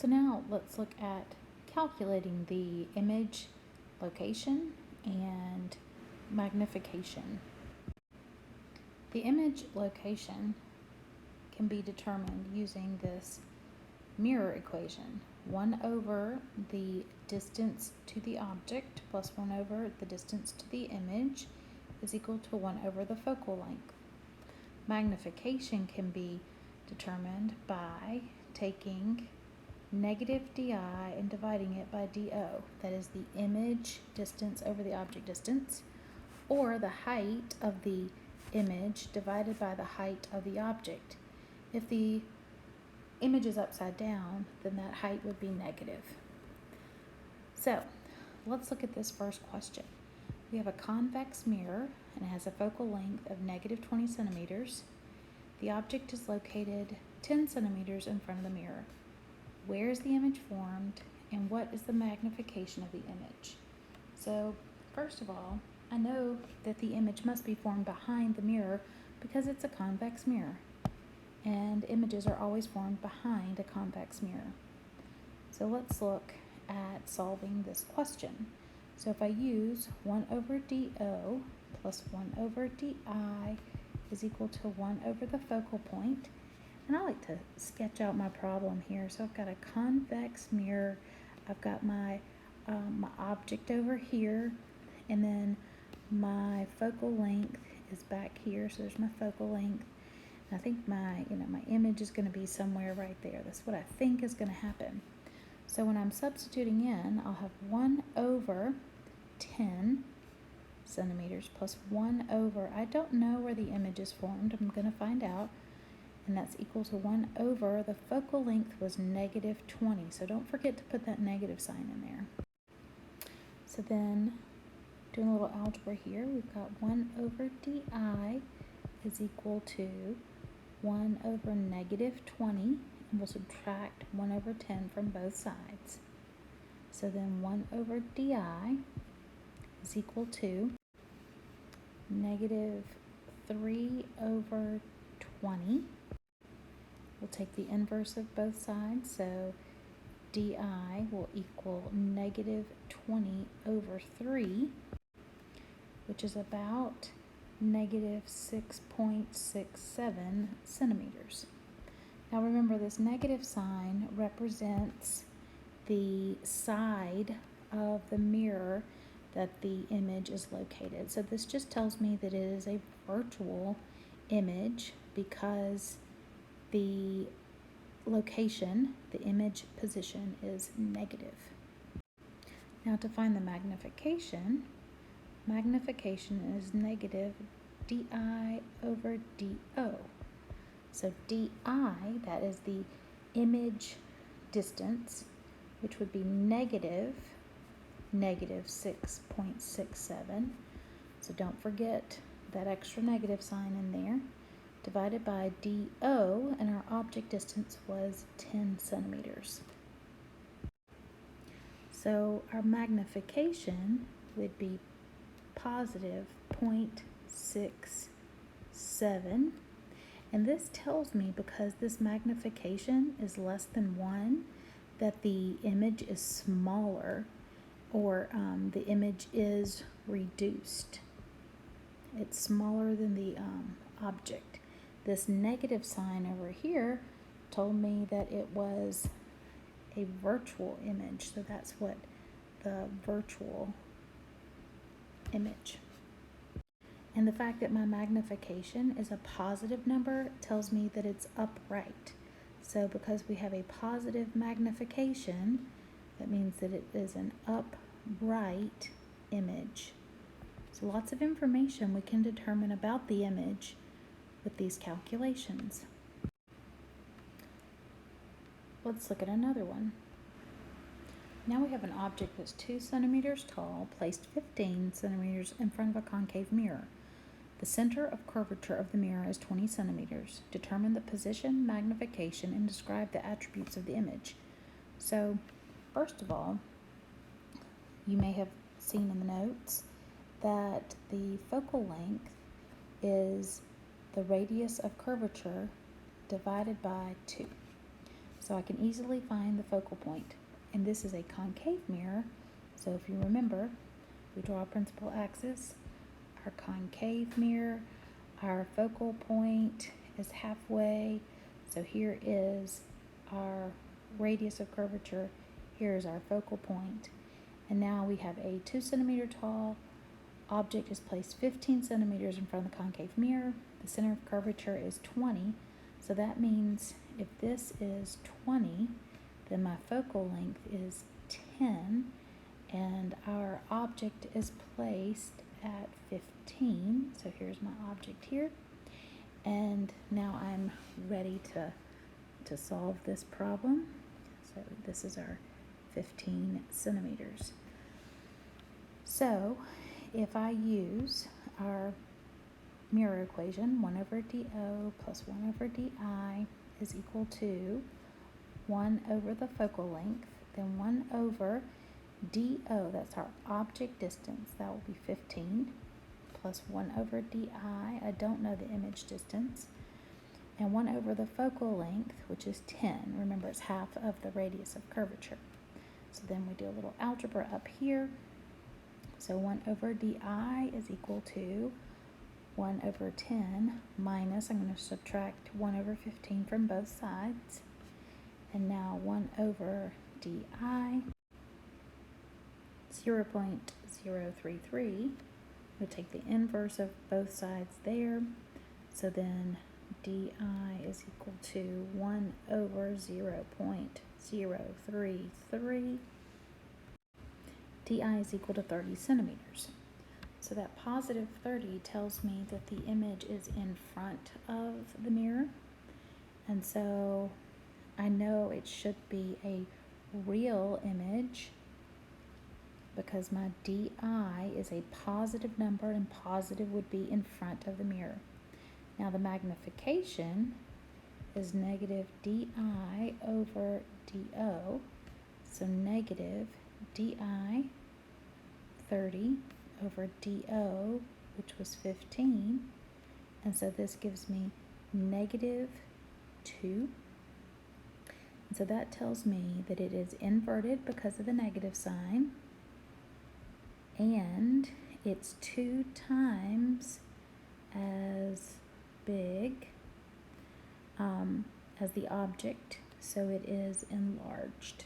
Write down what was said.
So now let's look at calculating the image location and magnification. The image location can be determined using this mirror equation. 1 over the distance to the object plus 1 over the distance to the image is equal to 1 over the focal length. Magnification can be determined by taking negative di and dividing it by do. That is the image distance over the object distance, or the height of the image divided by the height of the object. If the image is upside down, then that height would be negative. So let's look at this first question. We have a convex mirror and it has a focal length of negative 20 centimeters. The object is located 10 centimeters in front of the mirror. Where is the image formed and what is the magnification of the image? So first of all, I know that the image must be formed behind the mirror because it's a convex mirror, and images are always formed behind a convex mirror. So let's look at solving this question. So if I use 1 over do plus 1 over di is equal to 1 over the focal point, and I like to sketch out my problem here. So I've got a convex mirror, I've got my object over here, and then my focal length is back here. So there's my focal length. And I think my image is going to be somewhere right there. That's what I think is going to happen. So when I'm substituting in, I'll have 1 over 10 centimeters plus 1 over, I don't know where the image is formed. I'm going to find out. And that's equal to 1 over, the focal length was negative 20. So don't forget to put that negative sign in there. So then, doing a little algebra here, we've got 1 over di is equal to 1 over negative 20, and we'll subtract 1 over 10 from both sides. So then 1 over di is equal to negative 3 over 20. We'll take the inverse of both sides, so di will equal negative 20 over 3, which is about negative 6.67 centimeters. Now remember, this negative sign represents the side of the mirror that the image is located. So this just tells me that it is a virtual image because the location, the image position, is negative. Now to find the magnification is negative di over do. So di, that is the image distance, which would be negative 6.67. So don't forget that extra negative sign in there, divided by do, and our object distance was 10 centimeters. So our magnification would be positive 0.67, and this tells me, because this magnification is less than 1, that the image is smaller, or the image is reduced. It's smaller than the object. This negative sign over here told me that it was a virtual image, so that's what the virtual image. And the fact that my magnification is a positive number tells me that it's upright. So because we have a positive magnification, that means that it is an upright image. So lots of information we can determine about the image with these calculations. Let's look at another one. Now we have an object that's 2 centimeters tall, placed 15 centimeters in front of a concave mirror. The center of curvature of the mirror is 20 centimeters. Determine the position, magnification, and describe the attributes of the image. So, first of all, you may have seen in the notes that the focal length is the radius of curvature divided by 2. So I can easily find the focal point. And this is a concave mirror. So if you remember, we draw a principal axis, our concave mirror, our focal point is halfway. So here is our radius of curvature. Here is our focal point. And now we have a 2 centimeter tall object is placed 15 centimeters in front of the concave mirror. The center of curvature is 20. So that means if this is 20, then my focal length is 10, and our object is placed at 15. So here's my object here. And now I'm ready to solve this problem. So this is our 15 centimeters. So if I use our mirror equation, 1 over dO plus 1 over di is equal to 1 over the focal length, then 1 over dO, that's our object distance, that will be 15, plus 1 over di, I don't know the image distance, and 1 over the focal length, which is 10. Remember, it's half of the radius of curvature. So then we do a little algebra up here. So 1 over di is equal to 1 over 10 minus, I'm going to subtract 1 over 15 from both sides. And now 1 over di, 0.033. We'll take the inverse of both sides there. So then di is equal to 1 over 0.033. di is equal to 30 centimeters. So that positive 30 tells me that the image is in front of the mirror. And so I know it should be a real image because my di is a positive number, and positive would be in front of the mirror. Now the magnification is negative di over do. So negative di 30 over do, which was 15. And so this gives me negative 2. And so that tells me that it is inverted because of the negative sign. And it's 2 times as big as the object, so it is enlarged.